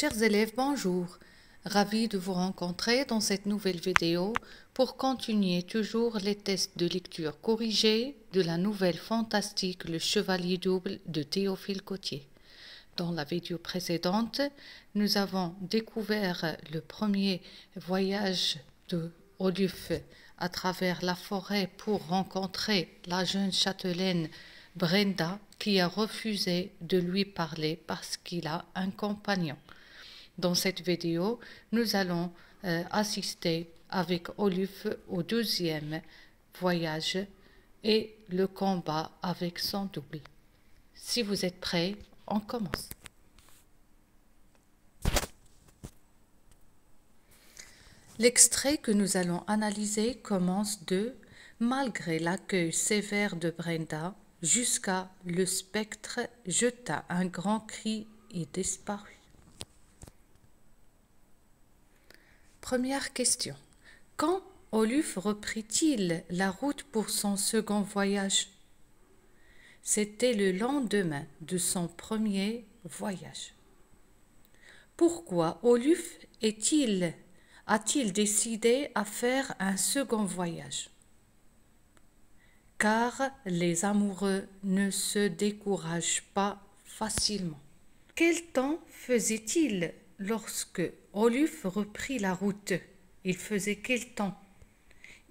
Chers élèves, bonjour. Ravi de vous rencontrer dans cette nouvelle vidéo pour continuer toujours les tests de lecture corrigée de la nouvelle fantastique Le Chevalier double de Théophile Gautier. Dans la vidéo précédente, nous avons découvert le premier voyage de Oluf à travers la forêt pour rencontrer la jeune châtelaine Brenda qui a refusé de lui parler parce qu'il a un compagnon. Dans cette vidéo, nous allons assister avec Oluf au deuxième voyage et le combat avec son double. Si vous êtes prêts, on commence. L'extrait que nous allons analyser commence de « Malgré l'accueil sévère de Brenda, jusqu'à le spectre jeta un grand cri et disparut. » Première question. Quand Oluf reprit-il la route pour son second voyage? C'était le lendemain de son premier voyage. Pourquoi Oluf a-t-il décidé à faire un second voyage? Car les amoureux ne se découragent pas facilement. Quel temps faisait-il lorsque Oluf reprit la route? Il faisait quel temps?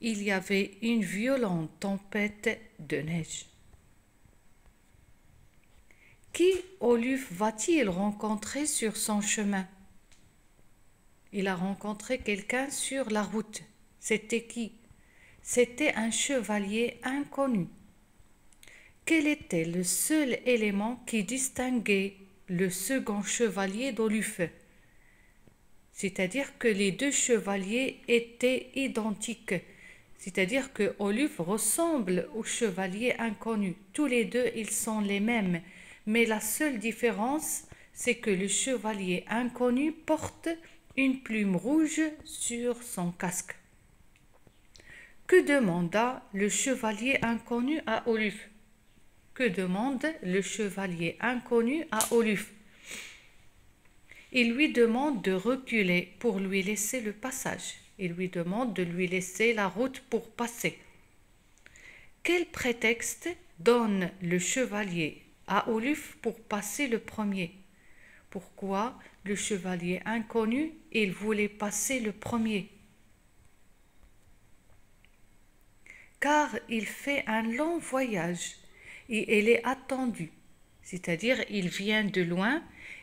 Il y avait une violente tempête de neige. Qui Oluf va-t-il rencontrer sur son chemin? Il a rencontré quelqu'un sur la route. C'était qui? C'était un chevalier inconnu. Quel était le seul élément qui distinguait le second chevalier d'Oluf? C'est-à-dire que les deux chevaliers étaient identiques. C'est-à-dire que Oluf ressemble au chevalier inconnu. Tous les deux, ils sont les mêmes. Mais la seule différence, c'est que le chevalier inconnu porte une plume rouge sur son casque. Que demanda le chevalier inconnu à Oluf? Que demande le chevalier inconnu à Oluf? Il lui demande de reculer pour lui laisser le passage. Il lui demande de lui laisser la route pour passer. Quel prétexte donne le chevalier à Oluf pour passer le premier? Pourquoi le chevalier inconnu, il voulait passer le premier? Car il fait un long voyage et il est attendu. C'est-à-dire, il vient de loin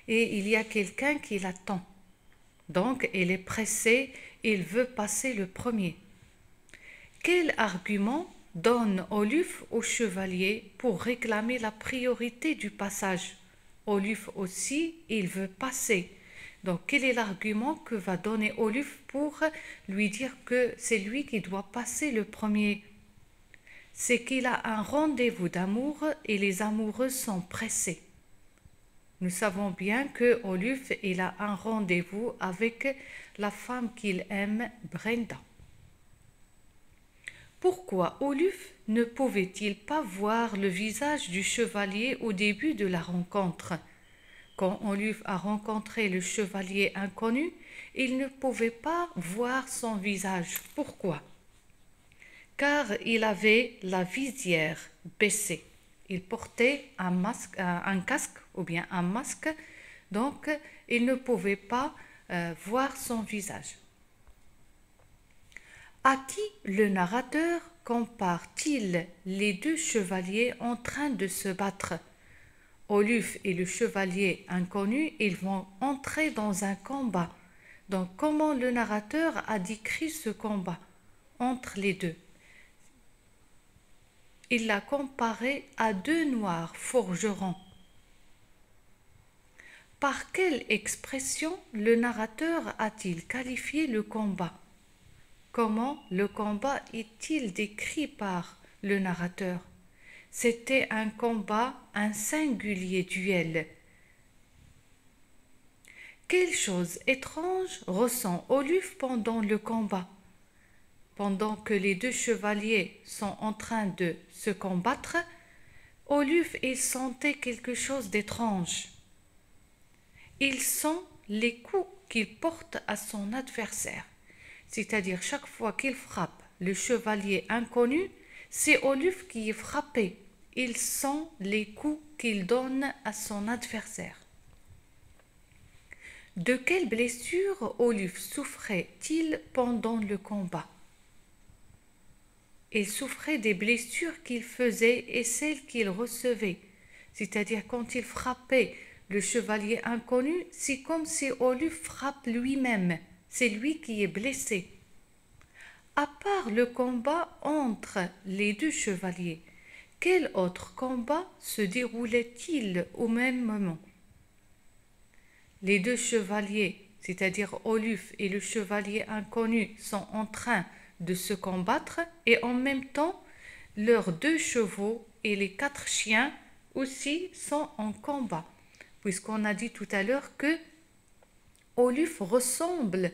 et il y a quelqu'un qui l'attend. Donc, il est pressé, il veut passer le premier. Quel argument donne Oluf au chevalier pour réclamer la priorité du passage? Oluf aussi, il veut passer. Donc, quel est l'argument que va donner Oluf pour lui dire que c'est lui qui doit passer le premier? C'est qu'il a un rendez-vous d'amour et les amoureux sont pressés. Nous savons bien que Oluf, il a un rendez-vous avec la femme qu'il aime, Brenda. Pourquoi Oluf ne pouvait-il pas voir le visage du chevalier au début de la rencontre? Quand Oluf a rencontré le chevalier inconnu, il ne pouvait pas voir son visage. Pourquoi? Car il avait la visière baissée. Il portait un casque ou bien un masque, donc il ne pouvait pas voir son visage. À qui le narrateur compare-t-il les deux chevaliers en train de se battre? Oluf et le chevalier inconnu, ils vont entrer dans un combat. Donc comment le narrateur a décrit ce combat entre les deux? Il l'a comparé à deux noirs forgerons. Par quelle expression le narrateur a-t-il qualifié le combat? Comment le combat est-il décrit par le narrateur? C'était un combat, un singulier duel. Quelle chose étrange ressent Oluf pendant le combat? Pendant que les deux chevaliers sont en train de se combattre, Oluf, il sentait quelque chose d'étrange. Il sent les coups qu'il porte à son adversaire. C'est-à-dire chaque fois qu'il frappe le chevalier inconnu, c'est Oluf qui est frappé. Il sent les coups qu'il donne à son adversaire. De quelle blessure Oluf souffrait-il pendant le combat? Il souffrait des blessures qu'il faisait et celles qu'il recevait. C'est-à-dire quand il frappait le chevalier inconnu, c'est comme si Oluf frappe lui-même. C'est lui qui est blessé. À part le combat entre les deux chevaliers, quel autre combat se déroulait-il au même moment? Les deux chevaliers, c'est-à-dire Oluf et le chevalier inconnu, sont en train de se combattre et en même temps, leurs 2 chevaux et les 4 chiens aussi sont en combat. Puisqu'on a dit tout à l'heure que Oluf ressemble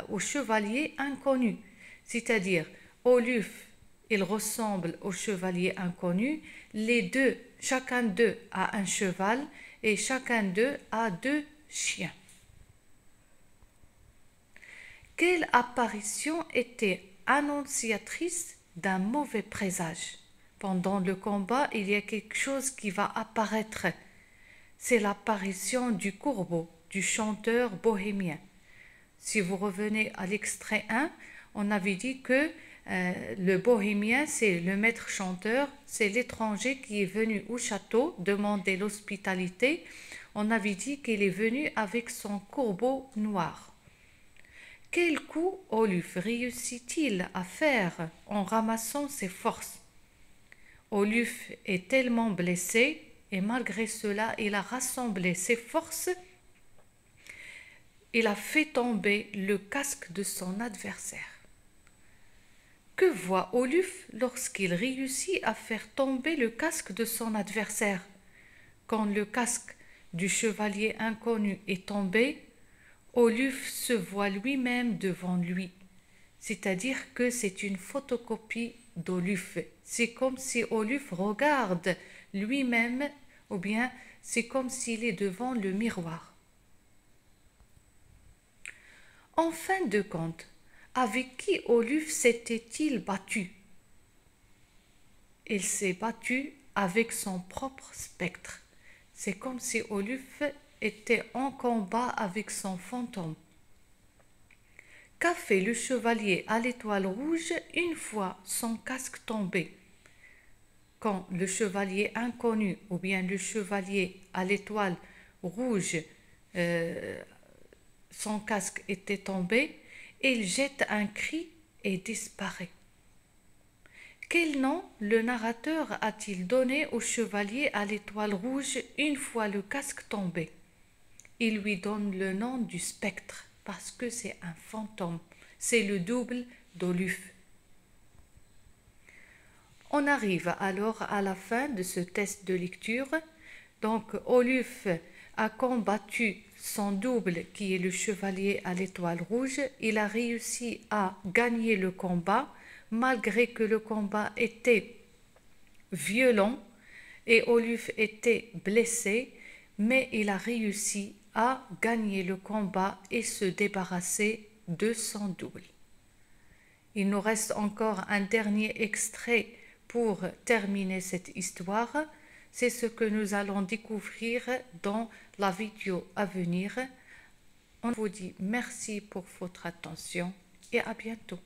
au chevalier inconnu. C'est-à-dire, Oluf, il ressemble au chevalier inconnu. Les deux, chacun d'eux a un cheval et chacun d'eux a 2 chiens. Quelle apparition était annonciatrice d'un mauvais présage? Pendant le combat, il y a quelque chose qui va apparaître. C'est l'apparition du Corbeau, du chanteur bohémien. Si vous revenez à l'extrait 1, on avait dit que le bohémien, c'est le maître chanteur, c'est l'étranger qui est venu au château demander l'hospitalité. On avait dit qu'il est venu avec son corbeau noir. Quel coup Oluf réussit-il à faire en ramassant ses forces? Oluf est tellement blessé et malgré cela, il a rassemblé ses forces. Il a fait tomber le casque de son adversaire. Que voit Oluf lorsqu'il réussit à faire tomber le casque de son adversaire? Quand le casque du chevalier inconnu est tombé, Oluf se voit lui-même devant lui. C'est-à-dire que c'est une photocopie d'Oluf. C'est comme si Oluf regarde lui-même, ou bien c'est comme s'il est devant le miroir. En fin de compte, avec qui Oluf s'était-il battu? Il s'est battu avec son propre spectre. C'est comme si Oluf était en combat avec son fantôme. Qu'a fait le chevalier à l'étoile rouge une fois son casque tombé? Quand le chevalier inconnu ou bien le chevalier à l'étoile rouge, son casque était tombé, il jette un cri et disparaît. Quel nom le narrateur a-t-il donné au chevalier à l'étoile rouge une fois le casque tombé? Il lui donne le nom du spectre parce que c'est un fantôme, c'est le double d'Oluf. On arrive alors à la fin de ce test de lecture. Donc Oluf a combattu son double qui est le chevalier à l'étoile rouge. Il a réussi à gagner le combat malgré que le combat était violent et Oluf était blessé, mais il a réussi à gagner le combat et se débarrasser de son double. Il nous reste encore un dernier extrait pour terminer cette histoire. C'est ce que nous allons découvrir dans la vidéo à venir. On vous dit merci pour votre attention et à bientôt.